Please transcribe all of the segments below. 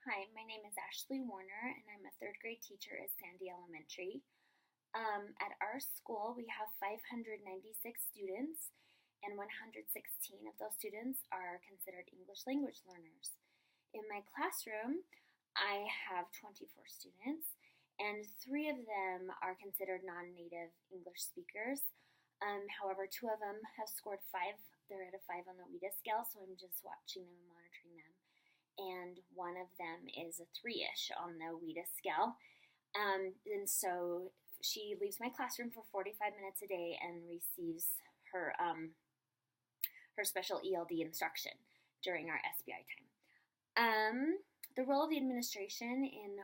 Hi, my name is Ashlie Warner, and I'm a third grade teacher at Sandy Elementary. At our school, we have 596 students, and 116 of those students are considered English language learners. In my classroom, I have 24 students, and 3 of them are considered non-native English speakers. However, 2 of them have scored 5. They're at a 5 on the WIDA scale, so I'm just watching them and monitoring them. And one of them is a 3-ish on the WIDA scale. And so she leaves my classroom for 45 minutes a day and receives her special ELD instruction during our SBI time. The role of the administration in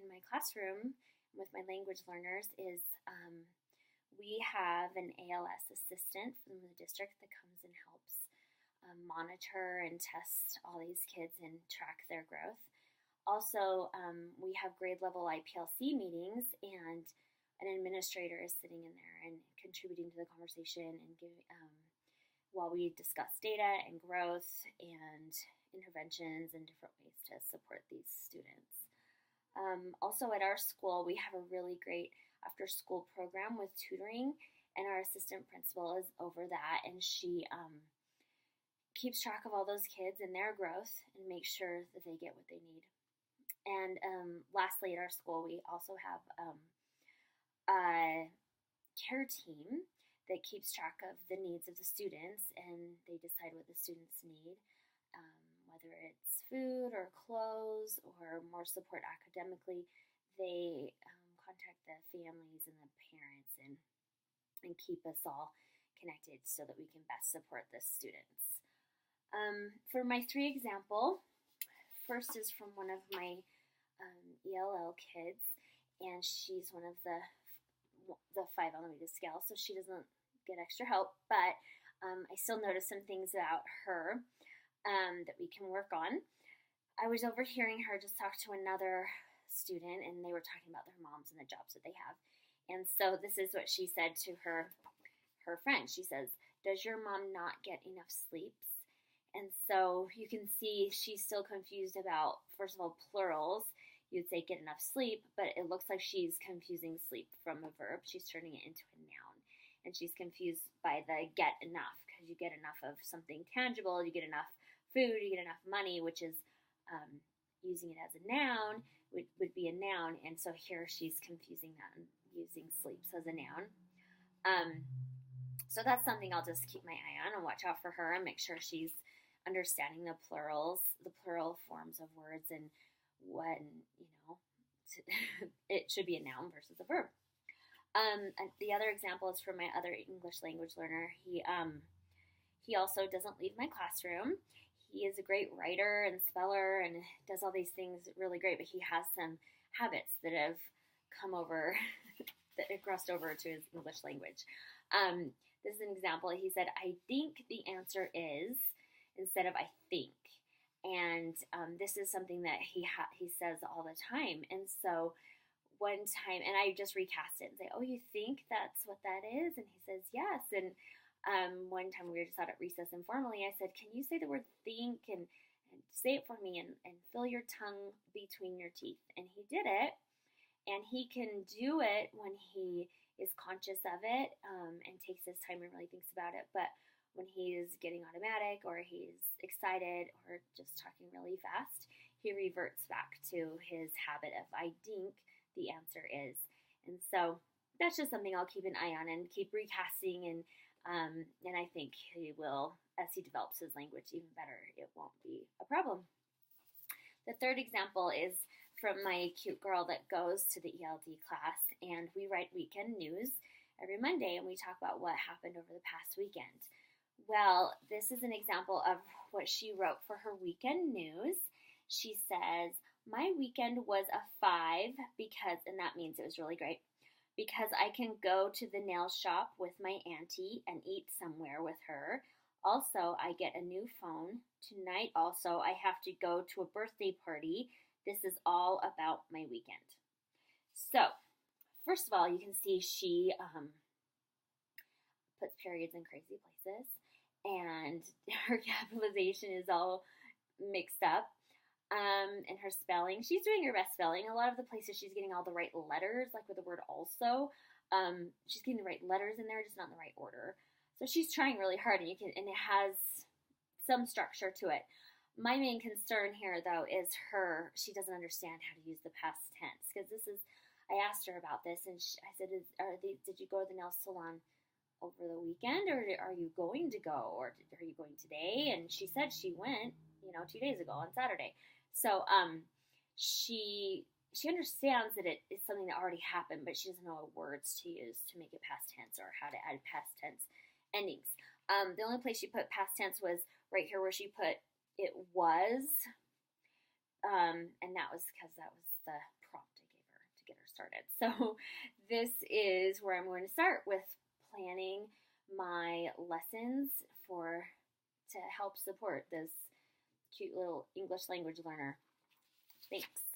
my classroom with my language learners is we have an ALS assistant from the district that comes and helps monitor and test all these kids and track their growth. Also, we have grade level IPLC meetings, and an administrator is sitting in there and contributing to the conversation and while we discuss data and growth and interventions and different ways to support these students. Also at our school, we have a really great after-school program with tutoring, and our assistant principal is over that, and she keeps track of all those kids and their growth and makes sure that they get what they need. And lastly, at our school, we also have a care team that keeps track of the needs of the students, and they decide what the students need, whether it's food or clothes or more support academically. They contact the families and the parents and keep us all connected so that we can best support the students. For my 3 example, first is from one of my ELL kids, and she's one of the 5 on the WIDA scale, so she doesn't get extra help, but I still noticed some things about her that we can work on. I was overhearing her just talk to another student, and they were talking about their moms and the jobs that they have. And so this is what she said to her friend. She says, "Does your mom not get enough sleeps?" And so you can see she's still confused about, first of all, plurals. You'd say get enough sleep, but it looks like she's confusing sleep from a verb. She's turning it into a noun. And she's confused by the get enough, because you get enough of something tangible, you get enough food, you get enough money, which is using it as a noun would be a noun. And so here she's confusing that and using sleeps as a noun. So that's something I'll just keep my eye on and watch out for her and make sure she's understanding the plurals, the plural forms of words, and when, it should be a noun versus a verb. And the other example is from my other English language learner. He also doesn't leave my classroom. He is a great writer and speller and does all these things really great, but he has some habits that have come over, that have crossed over to his English language. This is an example. He said, "I think the answer is," instead of "I think." And this is something that he says all the time. And so one time, and I just recast it and say, "Oh, you think that's what that is?" And he says, "Yes." And one time we were just out at recess informally, I said, "Can you say the word think and say it for me and fill your tongue between your teeth?" And he did it. And he can do it when he is conscious of it and takes his time and really thinks about it. But when he's getting automatic or he's excited or just talking really fast, he reverts back to his habit of "I think the answer is." And so that's just something I'll keep an eye on and keep recasting, and I think he will, as he develops his language even better, it won't be a problem. The third example is from my cute girl that goes to the ELD class, and we write weekend news every Monday, and we talk about what happened over the past weekend. Well, this is an example of what she wrote for her weekend news. She says, "My weekend was a 5 because," and that means it was really great, "because I can go to the nail shop with my auntie and eat somewhere with her. Also, I get a new phone. Tonight also, I have to go to a birthday party. This is all about my weekend." So, first of all, you can see she puts periods in crazy places, and her capitalization is all mixed up. And in her spelling. She's doing her best spelling. A lot of the places she's getting all the right letters, like with the word also. She's getting the right letters in there, just not in the right order. So she's trying really hard, and it has some structure to it. My main concern here, though, is she doesn't understand how to use the past tense, because I asked her about this, and I said, did you go to the nail salon over the weekend, or are you going to go, or are you going today? And she said she went, 2 days ago on Saturday. So she understands that it is something that already happened, but she doesn't know what words to use to make it past tense or how to add past tense endings. The only place she put past tense was right here where she put it was, and that was because that was the prompt I gave her to get her started. So this is where I'm going to start with planning my lessons to help support this cute little English language learner. Thanks.